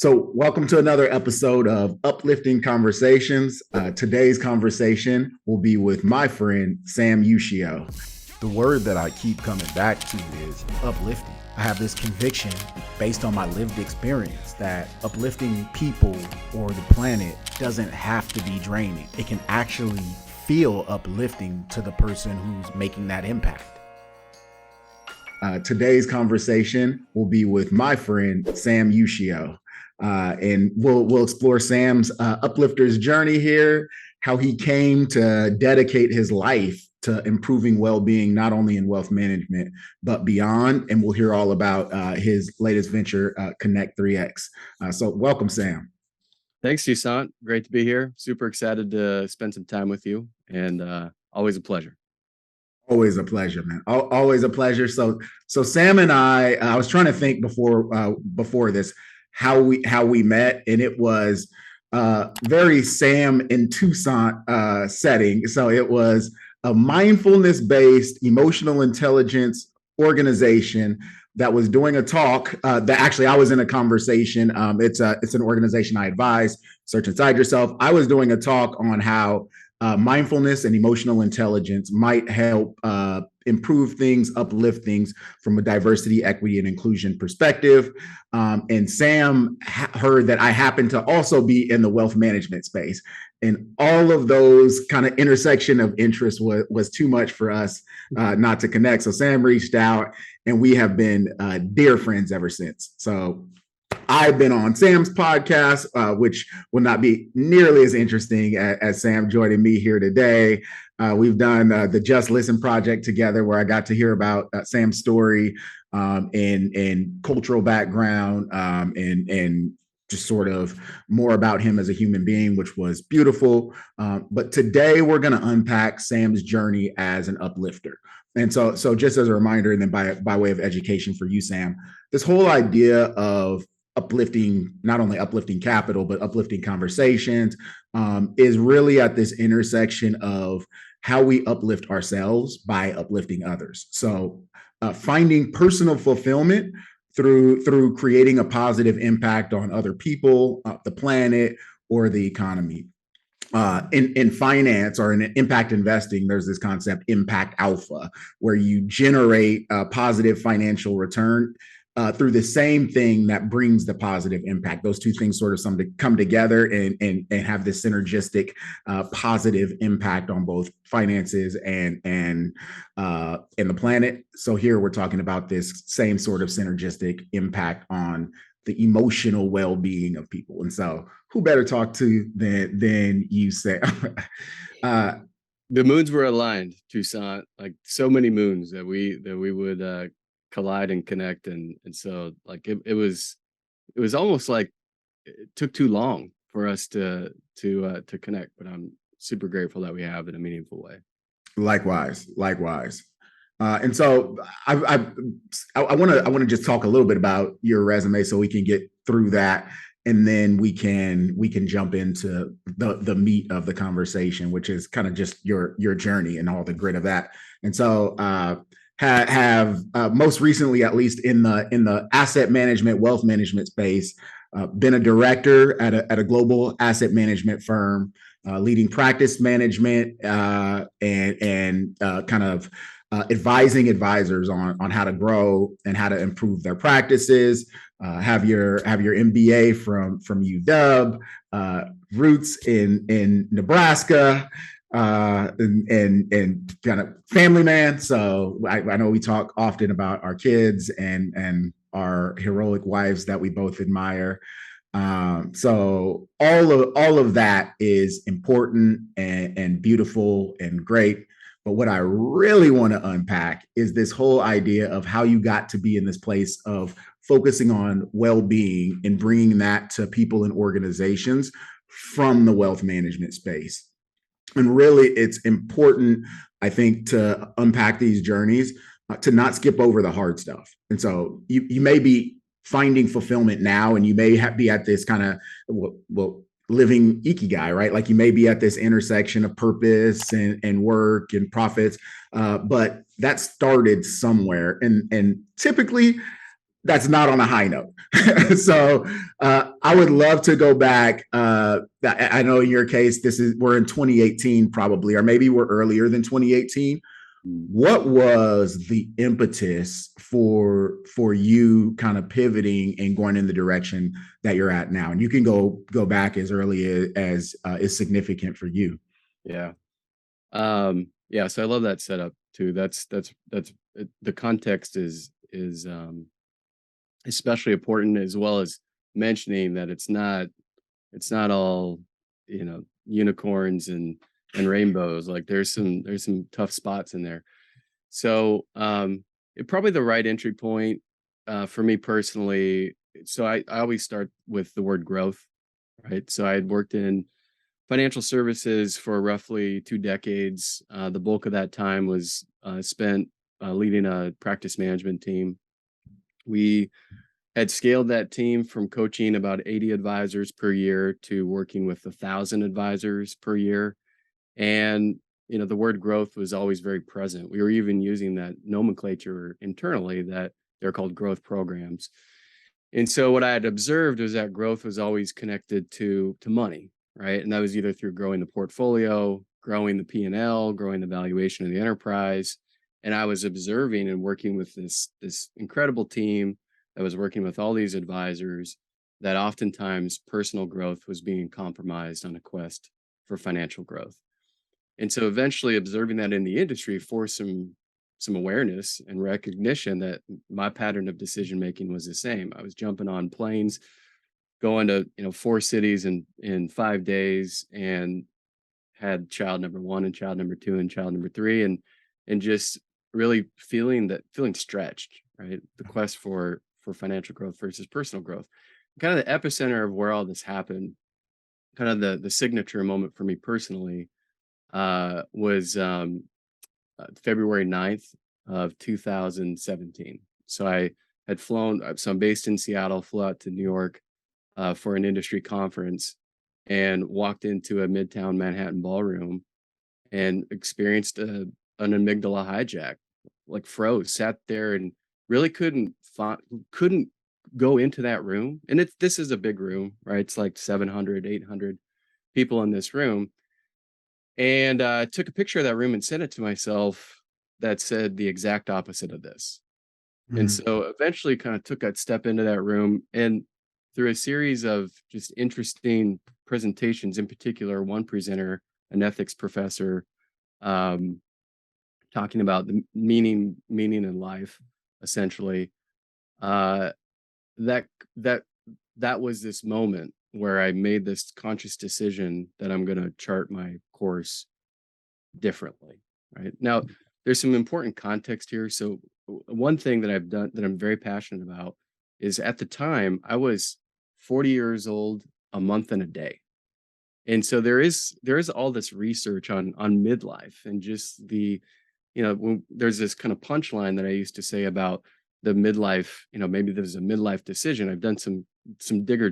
So, welcome to another episode of Uplifting Conversations. Today's conversation will be with my friend, Sam Ushio. The word that I keep coming back to is uplifting. I have this conviction based on my lived experience that uplifting people or the planet doesn't have to be draining. It can actually feel uplifting to the person who's making that impact. Today's conversation will be with my friend, Sam Ushio. And we'll explore Sam's uplifter's journey here, how he came to dedicate his life to improving well-being, not only in wealth management, but beyond. And we'll hear all about his latest venture, Connect3x. So welcome, Sam. Thanks, Toussaint. Great to be here. Super excited to spend some time with you, and always a pleasure. Always a pleasure, man. Always a pleasure. So Sam and I was trying to think before this how we met, and it was very Sam and Toussaint setting. So it was a mindfulness-based emotional intelligence organization that was doing a talk that actually I was in a conversation. It's an organization I advise, Search Inside Yourself. I was doing a talk on how mindfulness and emotional intelligence might help improve things, uplift things from a diversity, equity, and inclusion perspective. And Sam heard that I happen to also be in the wealth management space. And all of those kind of intersection of interest was too much for us not to connect. So Sam reached out, and we have been dear friends ever since. So I've been on Sam's podcast, which will not be nearly as interesting as Sam joining me here today. We've done the Just Listen project together, where I got to hear about Sam's story and cultural background and just sort of more about him as a human being, which was beautiful. But today we're going to unpack Sam's journey as an uplifter. And so just as a reminder, and then by way of education for you, Sam, this whole idea of uplifting, not only uplifting capital, but uplifting conversations is really at this intersection of how we uplift ourselves by uplifting others. So finding personal fulfillment through creating a positive impact on other people, the planet, or the economy. In finance or in impact investing, there's this concept, impact alpha, where you generate a positive financial return through the same thing that brings the positive impact. Those two things sort of come together and have this synergistic positive impact on both finances and the planet. So here we're talking about this same sort of synergistic impact on the emotional well-being of people. And so who better talk to than you, Sam? The moons were aligned, Toussaint, like so many moons that we would collide and connect, and so like it was almost like it took too long for us to connect, but I'm super grateful that we have in a meaningful way. Likewise. And so I want to just talk a little bit about your resume so we can get through that, and then we can jump into the meat of the conversation, which is kind of just your journey and all the grit of that. And so have most recently, at least in the asset management, wealth management space, been a director at a global asset management firm, leading practice management and kind of advising advisors on how to grow and how to improve their practices. Have your MBA from UW, roots in Nebraska. And kind of family man. So I know we talk often about our kids and our heroic wives that we both admire. So all of that is important and beautiful and great. But what I really want to unpack is this whole idea of how you got to be in this place of focusing on well-being and bringing that to people and organizations from the wealth management space. And really, it's important, I think, to unpack these journeys, to not skip over the hard stuff. And so you may be finding fulfillment now, and you may be at this kind of, living Ikigai, right? Like you may be at this intersection of purpose and work and profits, but that started somewhere. And typically, that's not on a high note. So I would love to go back. I know in your case, we're in 2018 probably, or maybe we're earlier than 2018. What was the impetus for you kind of pivoting and going in the direction that you're at now? And you can go back as early as is significant for you. Yeah. Yeah. So I love that setup too. That's the context is especially important, as well as mentioning that it's not all, unicorns and rainbows. Like there's some tough spots in there. So probably the right entry point for me personally. So I always start with the word growth, right? So I had worked in financial services for roughly 2 decades. The bulk of that time was spent leading a practice management team. We had scaled that team from coaching about 80 advisors per year to working with 1,000 advisors per year. And, the word growth was always very present. We were even using that nomenclature internally, that they're called growth programs. And so what I had observed was that growth was always connected to money, right? And that was either through growing the portfolio, growing the P&L, growing the valuation of the enterprise. And I was observing and working with this incredible team that was working with all these advisors, that oftentimes personal growth was being compromised on a quest for financial growth. And so eventually observing that in the industry forced some awareness and recognition that my pattern of decision making was the same. I was jumping on planes, going to 4 cities in 5 days, and had child number 1 and child number 2 and child number 3, and just really feeling stretched, right? The quest for financial growth versus personal growth. Kind of the epicenter of where all this happened, kind of the signature moment for me personally, was February 9th of 2017. So I had flown, so I'm based in Seattle, flew out to New York for an industry conference, and walked into a Midtown Manhattan ballroom and experienced an amygdala hijack. Like froze, sat there, and really couldn't go into that room. And this is a big room, right? It's like 700, 800 people in this room. And I took a picture of that room and sent it to myself that said the exact opposite of this. And so eventually kind of took that step into that room, and through a series of just interesting presentations, in particular, one presenter, an ethics professor, talking about the meaning in life, essentially, that was this moment where I made this conscious decision that I'm going to chart my course differently. Right now, there's some important context here. So one thing that I've done that I'm very passionate about is, at the time I was 40 years old, a month and a day. And so there is all this research on midlife, and just when there's this kind of punchline that I used to say about the midlife, maybe there's a midlife decision. I've done some deeper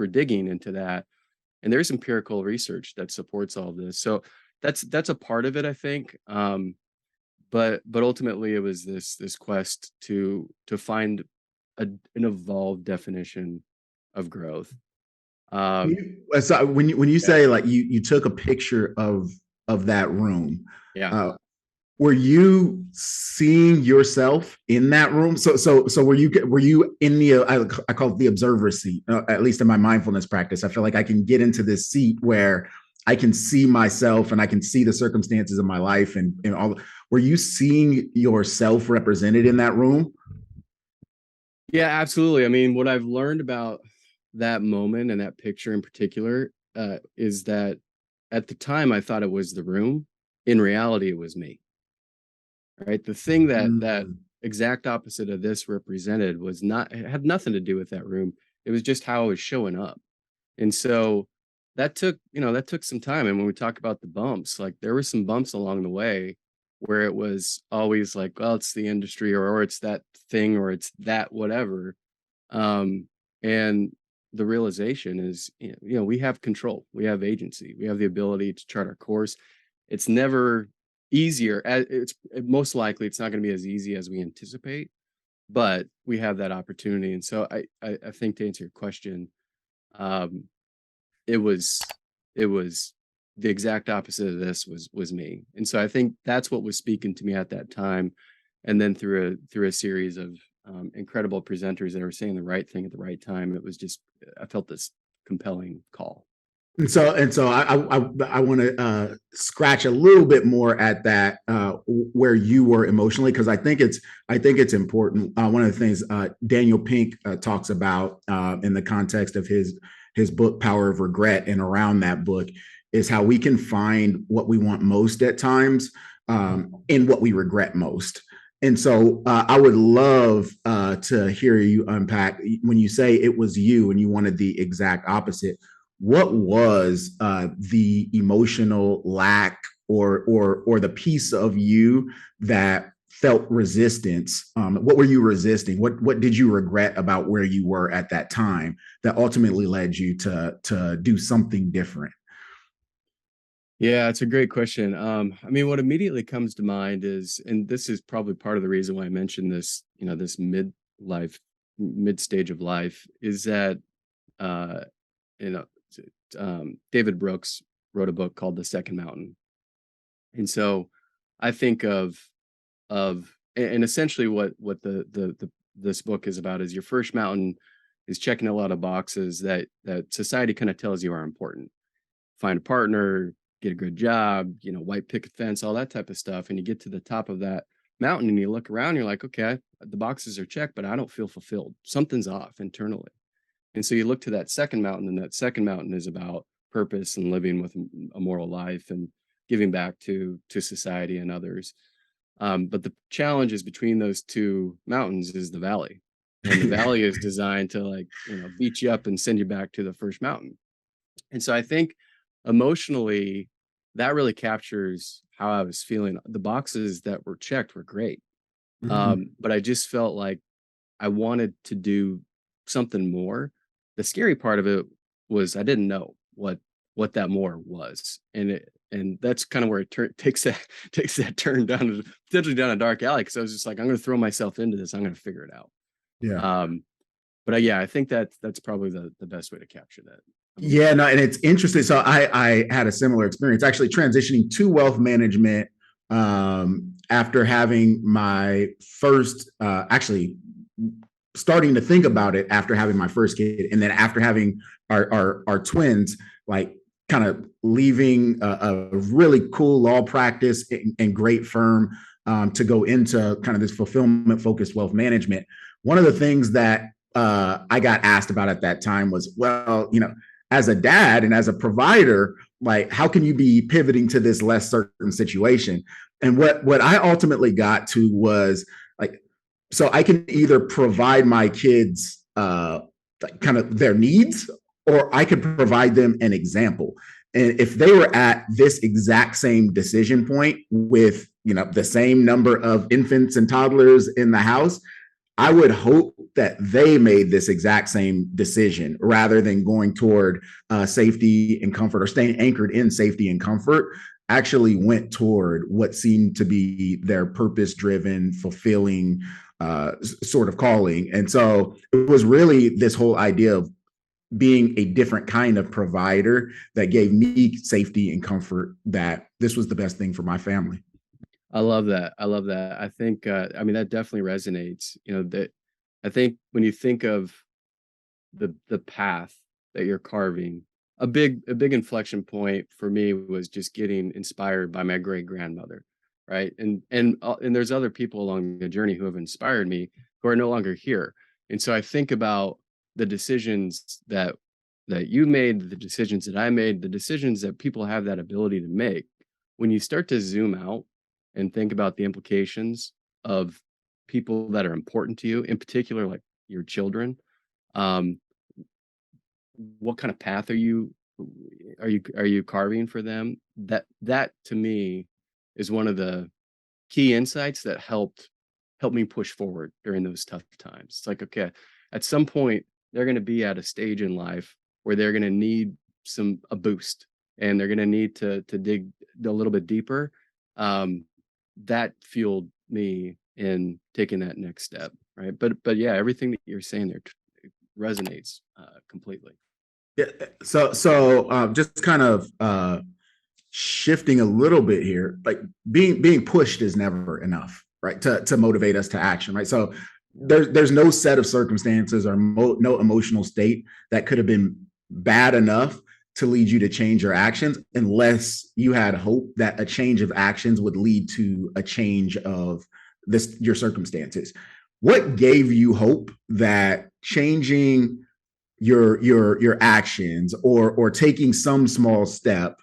digging into that, and there's empirical research that supports all of this. So that's a part of it, I think. But ultimately it was this quest to find an evolved definition of growth. So when you say, like, you took a picture of that room, Yeah. were you seeing yourself in that room? So were you in the, I call it the observer seat, at least in my mindfulness practice. I feel like I can get into this seat where I can see myself and I can see the circumstances of my life and all. Were you seeing yourself represented in that room? Yeah, absolutely. I mean, what I've learned about that moment and that picture in particular is that at the time I thought it was the room. In reality, it was me. Right. The thing that exact opposite of this represented was it had nothing to do with that room. It was just how I was showing up. And so that took some time. And when we talk about the bumps, like, there were some bumps along the way where it was always like, well, it's the industry, or it's that thing, or it's that whatever. And the realization is, we have control, we have agency, we have the ability to chart our course. It's never easier. It's most likely it's not going to be as easy as we anticipate, but we have that opportunity. And so I think, to answer your question, um, it was the exact opposite of this was me. And so I think that's what was speaking to me at that time. And then through a series of incredible presenters that were saying the right thing at the right time, it was just, I felt this compelling call. And so I want to scratch a little bit more at that where you were emotionally, because I think it's important. One of the things Daniel Pink talks about in the context of his book Power of Regret, and around that book, is how we can find what we want most at times in what we regret most. And so I would love to hear you unpack, when you say it was you and you wanted the exact opposite. What was the emotional lack or the piece of you that felt resistance? What were you resisting? What did you regret about where you were at that time that ultimately led you to do something different? Yeah, it's a great question. I mean, what immediately comes to mind is, and this is probably part of the reason why I mentioned this, this mid stage of life, is that, uh, you know, David Brooks wrote a book called The Second Mountain. And so I think and essentially what this book is about is, your first mountain is checking a lot of boxes that society kind of tells you are important. Find a partner, get a good job, white picket fence, all that type of stuff. And you get to the top of that mountain and you look around, you're like, okay, the boxes are checked, but I don't feel fulfilled. Something's off internally. And so you look to that second mountain, and that second mountain is about purpose and living with a moral life and giving back to society and others. But the challenges between those two mountains is the valley. And the valley is designed to beat you up and send you back to the first mountain. And so I think emotionally, that really captures how I was feeling. The boxes that were checked were great. But I just felt like I wanted to do something more. The scary part of it was I didn't know what that more was. And that's kind of where it takes that turn down, potentially down a dark alley. Cause I was just like, I'm going to throw myself into this. I'm going to figure it out. Yeah. But yeah, I think that's probably the best way to capture that. Yeah, no, and it's interesting. So I had a similar experience, actually transitioning to wealth management after having my first, actually starting to think about it after having my first kid, and then after having our twins, like kind of leaving a really cool law practice and great firm to go into kind of this fulfillment focused wealth management. One of the things that I got asked about at that time was, well, as a dad and as a provider, like, how can you be pivoting to this less certain situation? And what I ultimately got to was like, so I can either provide my kids kind of their needs, or I could provide them an example. And if they were at this exact same decision point with, the same number of infants and toddlers in the house, I would hope that they made this exact same decision, rather than going toward safety and comfort, or staying anchored in safety and comfort, actually went toward what seemed to be their purpose-driven, fulfilling sort of calling. And so it was really this whole idea of being a different kind of provider that gave me safety and comfort, that this was the best thing for my family. I love that. I think, I mean, that definitely resonates. That I think when you think of the path that you're carving, a big inflection point for me was just getting inspired by my great grandmother, right? And there's other people along the journey who have inspired me, who are no longer here. And so I think about the decisions that you made, the decisions that I made, the decisions that people have that ability to make. When you start to zoom out and think about the implications of people that are important to you, in particular, like your children, what kind of path are you carving for them? That to me is one of the key insights that helped me push forward during those tough times. It's like, okay, at some point they're going to be at a stage in life where they're going to need a boost, and they're going to need to dig a little bit deeper. That fueled me in taking that next step. right? But yeah, everything that you're saying there resonates completely. Yeah. So just kind of shifting a little bit here, like being pushed is never enough, right? To motivate us to action, right? So there's no set of circumstances or no emotional state that could have been bad enough to lead you to change your actions, unless you had hope that a change of actions would lead to a change of your circumstances. What gave you hope that changing your actions or taking some small step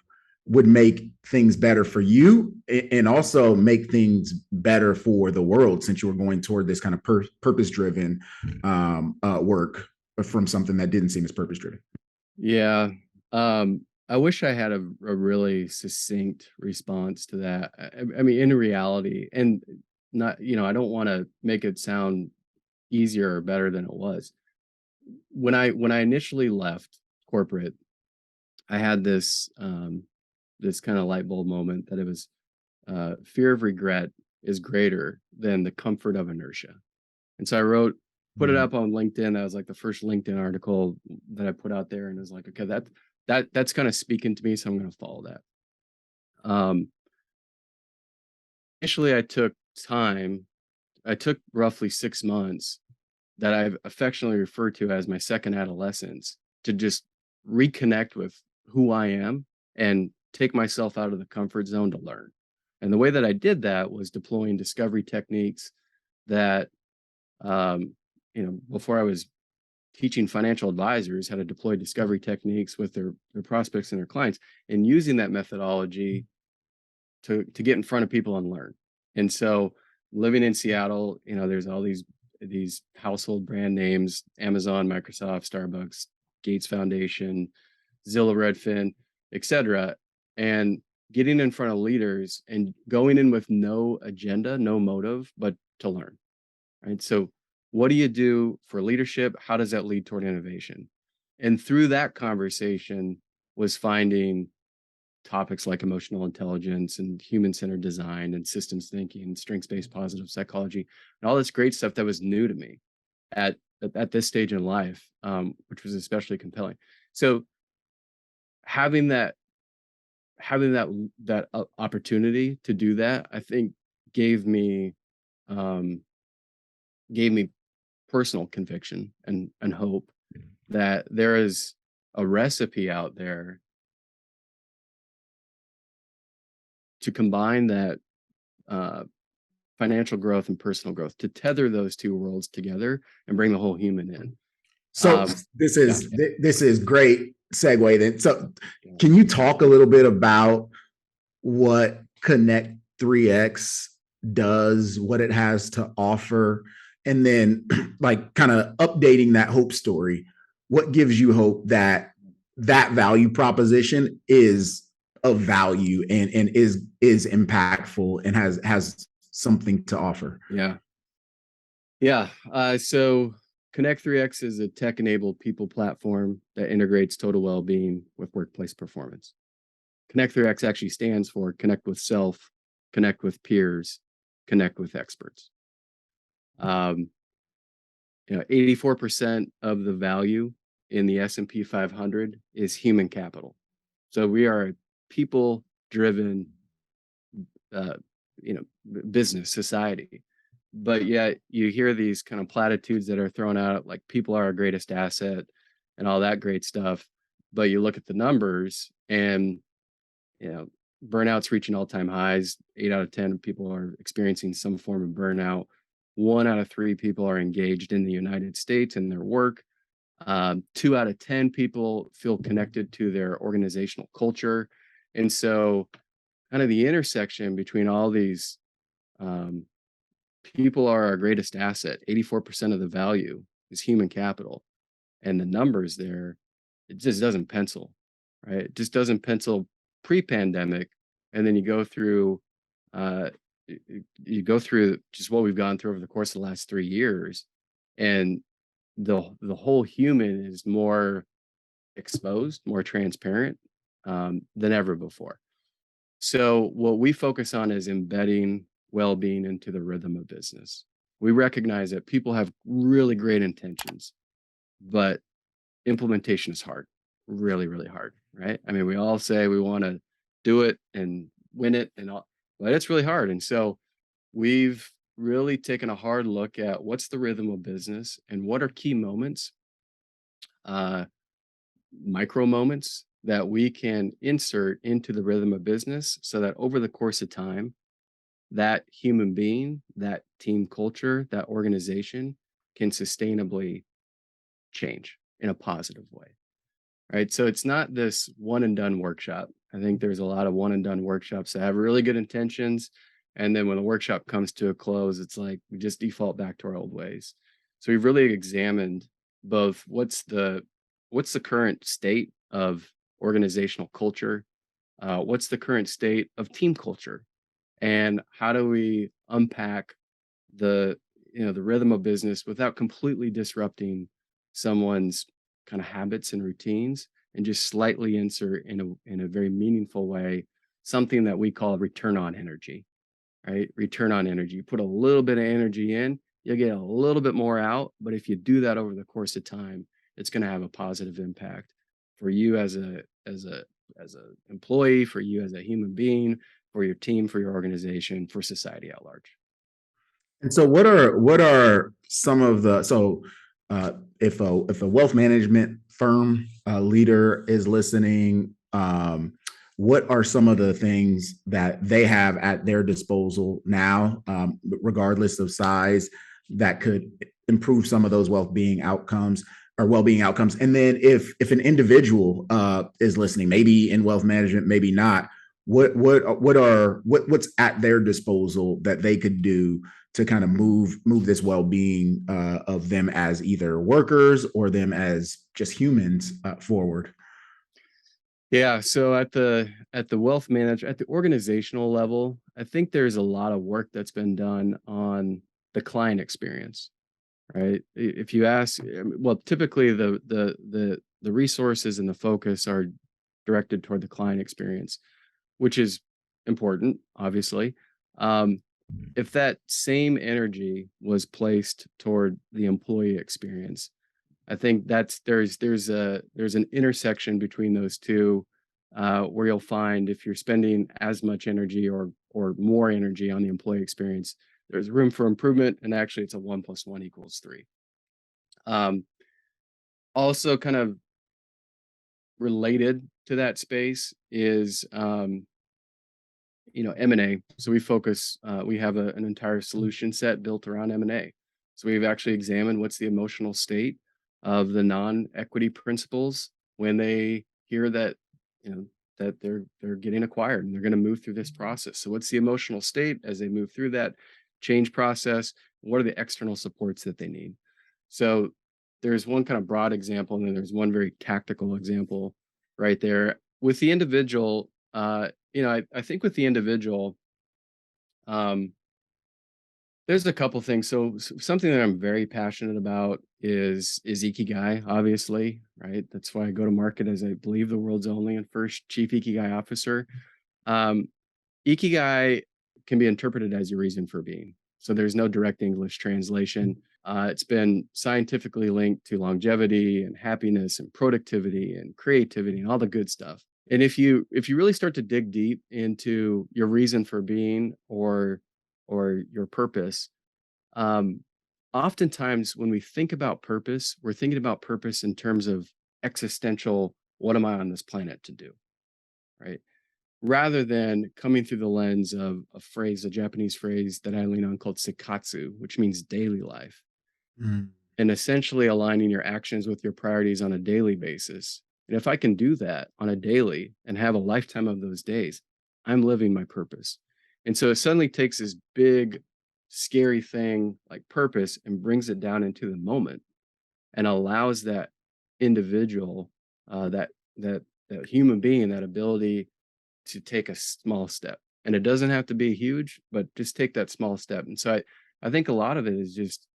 would make things better for you and also make things better for the world, since you were going toward this kind of purpose driven work from something that didn't seem as purpose driven? Yeah. I wish I had a really succinct response to that. I mean, in reality, and not, I don't want to make it sound easier or better than it was. When I initially left corporate, I had this this kind of light bulb moment that it was fear of regret is greater than the comfort of inertia. And so I put it up on LinkedIn. That was like the first LinkedIn article that I put out there, and I was like, okay, that's kind of speaking to me, so I'm going to follow that. Initially, I took time. I took roughly 6 months that I've affectionately referred to as my second adolescence to just reconnect with who I am and take myself out of the comfort zone to learn. And the way that I did that was deploying discovery techniques that, before I was teaching financial advisors how to deploy discovery techniques with their prospects and their clients, and using that methodology to get in front of people and learn. And so living in Seattle, there's all these household brand names: Amazon, Microsoft, Starbucks, Gates Foundation, Zillow, Redfin, etc. And getting in front of leaders and going in with no agenda, no motive, but to learn. Right. So what do you do for leadership? How does that lead toward innovation? And through that conversation was finding topics like emotional intelligence and human-centered design and systems thinking and strengths-based positive psychology and all this great stuff that was new to me at this stage in life, which was especially compelling. So having that opportunity to do that, I think gave me personal conviction and hope that there is a recipe out there to combine that financial growth and personal growth, to tether those two worlds together and bring the whole human in. So this is great segue then. So can you talk a little bit about what Connect3x does, what it has to offer, and then like kind of updating that hope story? What gives you hope that value proposition is of value and is impactful and has something to offer? Yeah. So Connect3x is a tech-enabled people platform that integrates total well-being with workplace performance. Connect3x actually stands for connect with self, connect with peers, connect with experts. 84% of the value in the S&P 500 is human capital. So we are a people-driven, business society. But yet you hear these kind of platitudes that are thrown out, like people are our greatest asset and all that great stuff. But you look at the numbers and, burnout's reaching all-time highs. 8 out of 10 people are experiencing some form of burnout. 1 out of 3 people are engaged in the United States in their work. 2 out of 10 people feel connected to their organizational culture. And so kind of the intersection between all these people are our greatest asset. 84% of the value is human capital. And the numbers there, it just doesn't pencil, right? It just doesn't pencil pre-pandemic. And then you go through just what we've gone through over the course of the last 3 years, and the whole human is more exposed, more transparent than ever before. So what we focus on is embedding well-being into the rhythm of business. we recognize that people have really great intentions, but implementation is hard, really, really hard, right? I mean, we all say we want to do it and win it and all, but it's really hard. And so we've really taken a hard look at what's the rhythm of business and what are key moments, uh, micro moments that we can insert into the rhythm of business so that over the course of time, that human being, that team culture, that organization can sustainably change in a positive way. Right. So it's not this one and done workshop. I think there's a lot of one and done workshops that have really good intentions. And then when the workshop comes to a close, it's like we just default back to our old ways. So we've really examined both what's the current state of organizational culture, what's the current state of team culture, and how do we unpack the the rhythm of business without completely disrupting someone's kind of habits and routines, and just slightly insert in a very meaningful way something that we call return on energy. Right, return on energy. You put a little bit of energy in, you'll get a little bit more out, but if you do that over the course of time, it's going to have a positive impact for you as a employee, for you as a human being, for your team, for your organization, for society at large. And so what are some of the if a wealth management firm leader is listening, what are some of the things that they have at their disposal now, regardless of size, that could improve some of those well-being outcomes? And then if an individual is listening, maybe in wealth management, maybe not, what's at their disposal that they could do to kind of move this well-being of them as either workers or them as just humans forward? Yeah, so at the wealth manager, at the organizational level, I think there's a lot of work that's been done on the client experience, right? If you ask, well, typically the resources and the focus are directed toward the client experience, which is important, obviously. If that same energy was placed toward the employee experience, I think there's an intersection between those two, where you'll find if you're spending as much energy or more energy on the employee experience, there's room for improvement, and actually it's a 1 + 1 = 3. Also, kind of related to that space is M&A. So we have an entire solution set built around M&A. So we've actually examined what's the emotional state of the non-equity principals when they hear that, that they're getting acquired and they're going to move through this process. So what's the emotional state as they move through that change process? What are the external supports that they need? So there's one kind of broad example, and then there's one very tactical example right there. With the individual, I think with the individual, there's a couple things. So something that I'm very passionate about is Ikigai, obviously, right? That's why I go to market as, I believe, the world's only and first chief Ikigai officer. Um, Ikigai can be interpreted as your reason for being. So there's no direct English translation. It's been scientifically linked to longevity and happiness and productivity and creativity and all the good stuff. And if you really start to dig deep into your reason for being or your purpose, oftentimes when we think about purpose, we're thinking about purpose in terms of existential, what am I on this planet to do, right? Rather than coming through the lens of a Japanese phrase that I lean on called sekatsu, which means daily life, and essentially aligning your actions with your priorities on a daily basis. And if I can do that on a daily and have a lifetime of those days, I'm living my purpose. And so it suddenly takes this big, scary thing like purpose and brings it down into the moment and allows that individual, that human being, that ability to take a small step. And it doesn't have to be huge, but just take that small step. And so I think a lot of it is just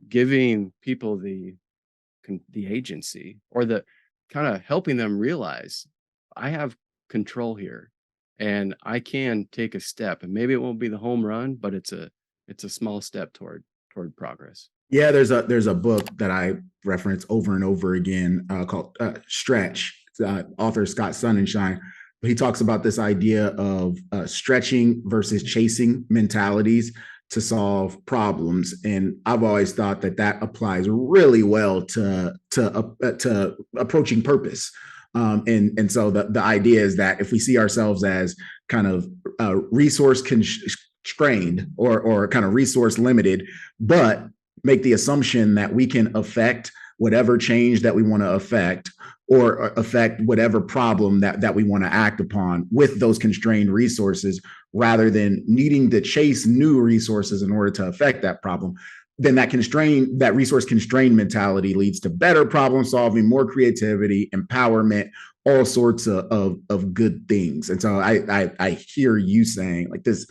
giving people the agency, or the kind of helping them realize I have control here and I can take a step, and maybe it won't be the home run, but it's a small step toward toward progress. Yeah, there's a book that I reference over and over again called Stretch. Author Scott Sonnenschein. But he talks about this idea of stretching versus chasing mentalities to solve problems, and I've always thought that applies really well to approaching purpose. And so the idea is that if we see ourselves as kind of resource constrained or kind of resource limited, but make the assumption that we can affect whatever change that we want to affect or affect whatever problem that we want to act upon with those constrained resources, rather than needing to chase new resources in order to affect that problem, then that resource constrained mentality leads to better problem solving, more creativity, empowerment, all sorts of good things. And so I hear you saying like this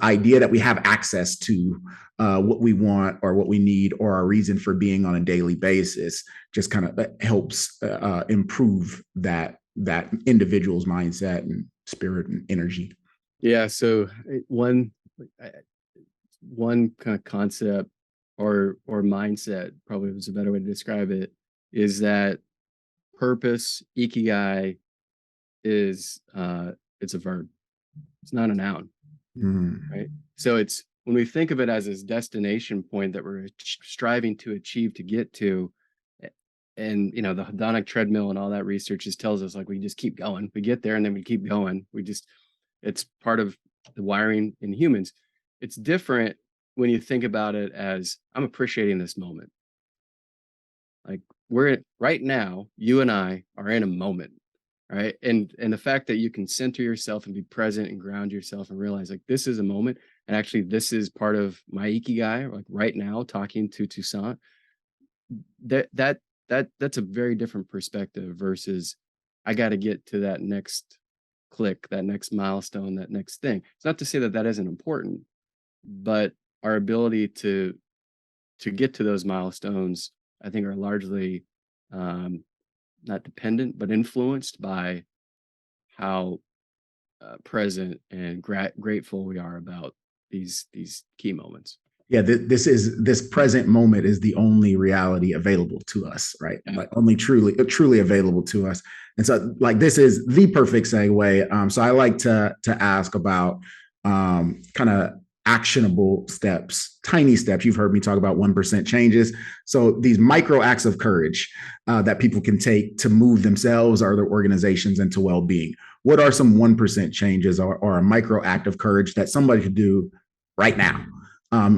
idea that we have access to what we want or what we need or our reason for being on a daily basis just kind of helps improve that individual's mindset and spirit and energy. Yeah. So one kind of concept or mindset, probably was a better way to describe it, is that purpose, Ikigai, is it's a verb. It's not a noun. Right? So it's, when we think of it as this destination point that we're striving to achieve to get to, and the hedonic treadmill and all that research just tells us like we just keep going. We get there and then we keep going. It's part of the wiring in humans. It's different when you think about it as, I'm appreciating this moment. Like right now, you and I are in a moment, right? And the fact that you can center yourself and be present and ground yourself and realize like this is a moment, and actually this is part of my Ikigai, like right now talking to Toussaint. That's a very different perspective versus I got to get to that next click, that next milestone, that next thing. It's not to say that isn't important, but our ability to get to those milestones, I think, are largely not dependent, but influenced by how present and grateful we are about these key moments. Yeah, this present moment is the only reality available to us, right? Yeah. Like only truly available to us. And so like this is the perfect segue. So I like to ask about kind of actionable steps, tiny steps. You've heard me talk about 1% changes. So these micro acts of courage that people can take to move themselves or their organizations into well-being. What are some 1% changes or a micro act of courage that somebody could do right now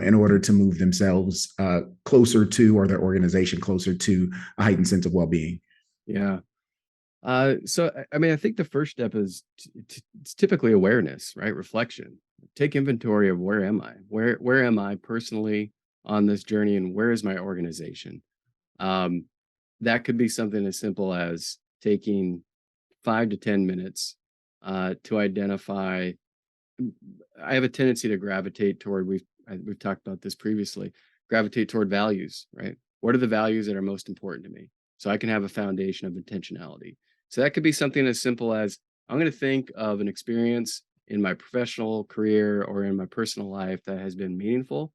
in order to move themselves closer to, or their organization closer to, a heightened sense of well-being? Yeah. So, I mean, I think the first step is it's typically awareness, right? Reflection. Take inventory of where am I? Where am I personally on this journey, and where is my organization? That could be something as simple as taking 5 to 10 minutes to identify. I have a tendency to gravitate toward, we've talked about this previously, gravitate toward values, right? What are the values that are most important to me? So I can have a foundation of intentionality. So that could be something as simple as, I'm going to think of an experience in my professional career or in my personal life that has been meaningful.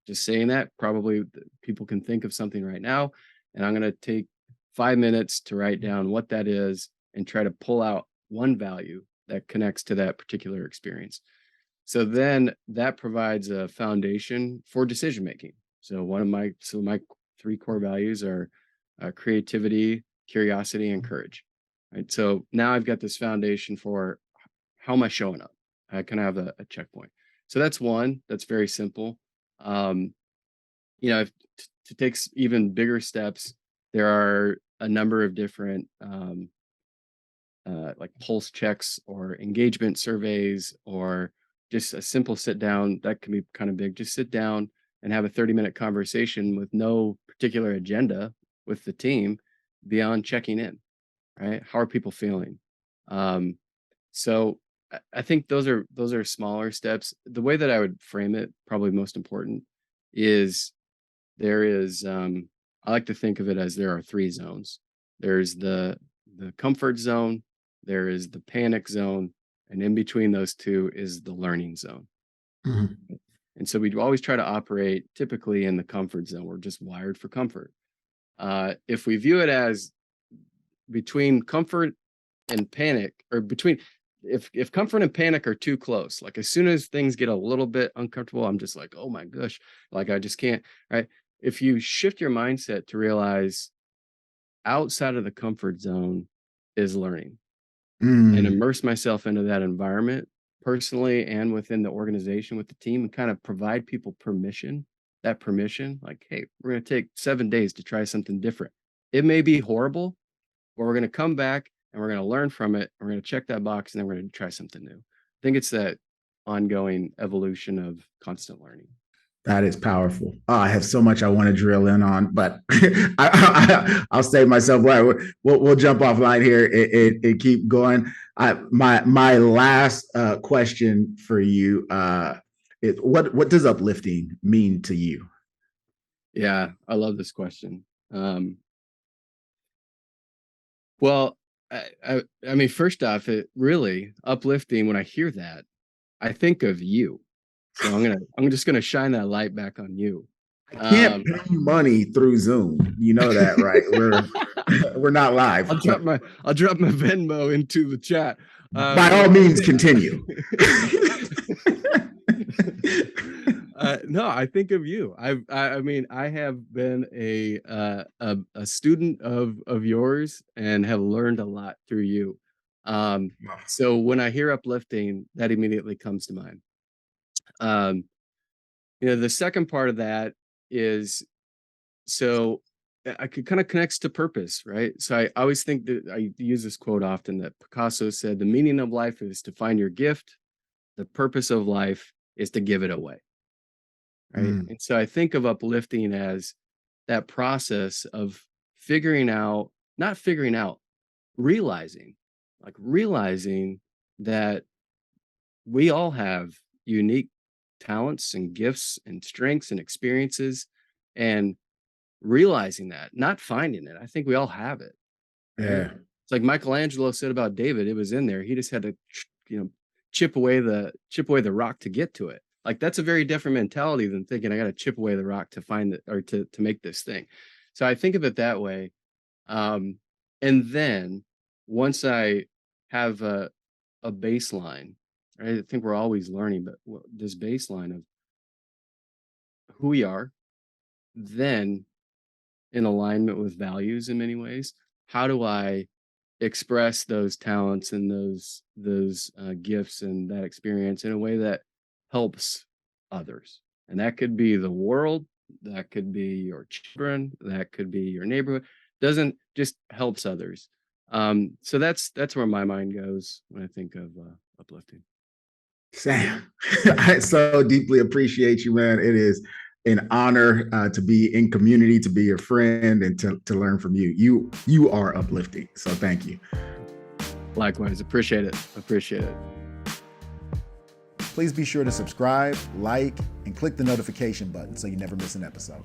Just saying that, probably people can think of something right now, and I'm going to take 5 minutes to write down what that is and try to pull out one value that connects to that particular experience. So then that provides a foundation for decision making. So my 3 core values are creativity, curiosity, and courage. Right. So now I've got this foundation for how am I showing up? I can have a checkpoint. So that's one. That's very simple. If to take even bigger steps, there are a number of different like pulse checks or engagement surveys, or just a simple sit down that can be kind of big. Just sit down and have a 30-minute conversation with no particular agenda with the team beyond checking in, right? How are people feeling? So I think those are smaller steps. The way that I would frame it, probably most important, is there is, I like to think of it as there are 3 zones. There's the comfort zone, there is the panic zone, and in between those two is the learning zone. Mm-hmm. And so we always try to operate typically in the comfort zone. We're just wired for comfort. If we view it as between comfort and panic, or between, if comfort and panic are too close, like as soon as things get a little bit uncomfortable, I'm just like, oh my gosh, like I just can't, right? If you shift your mindset to realize outside of the comfort zone is learning, and immerse myself into that environment personally and within the organization with the team, and kind of provide people permission, like, hey, we're going to take 7 days to try something different. It may be horrible, but we're going to come back and we're going to learn from it. We're going to check that box, and then we're going to try something new. I think it's that ongoing evolution of constant learning. That is powerful. Oh, I have so much I want to drill in on, but I'll save myself. We'll jump offline here and keep going. My last question for you is, what does uplifting mean to you? Yeah, I love this question. Well, I mean, first off, it really uplifting. When I hear that, I think of you. So I'm just gonna shine that light back on you. I can't pay you money through Zoom. You know that, right? We're not live. I'll drop my Venmo into the chat. By all means, continue. No, I think of you. I mean, I have been a student of yours and have learned a lot through you. So when I hear uplifting, that immediately comes to mind. The second part of that is, so I could kind of connects to purpose, right? So I always think that I use this quote often, that Picasso said, the meaning of life is to find your gift. The purpose of life is to give it away. Right. And so I think of uplifting as that process of realizing that we all have unique talents and gifts and strengths and experiences, and realizing that, not finding it. I think we all have it. Yeah. Right? It's like Michelangelo said about David, it was in there. He just had to, chip away the rock to get to it. Like, that's a very different mentality than thinking I got to chip away the rock to find it, or to make this thing. So I think of it that way. And then once I have a baseline, right? I think we're always learning, but this baseline of who we are, then in alignment with values in many ways, how do I express those talents and those gifts and that experience in a way that helps others? And that could be the world, that could be your children, that could be your neighborhood. Doesn't just helps others. So that's where my mind goes when I think of uplifting. Sam, I so deeply appreciate you, man. It is an honor to be in community, to be your friend, and to learn from you. You are uplifting. So thank you. Likewise, appreciate it. Please be sure to subscribe, like, and click the notification button so you never miss an episode.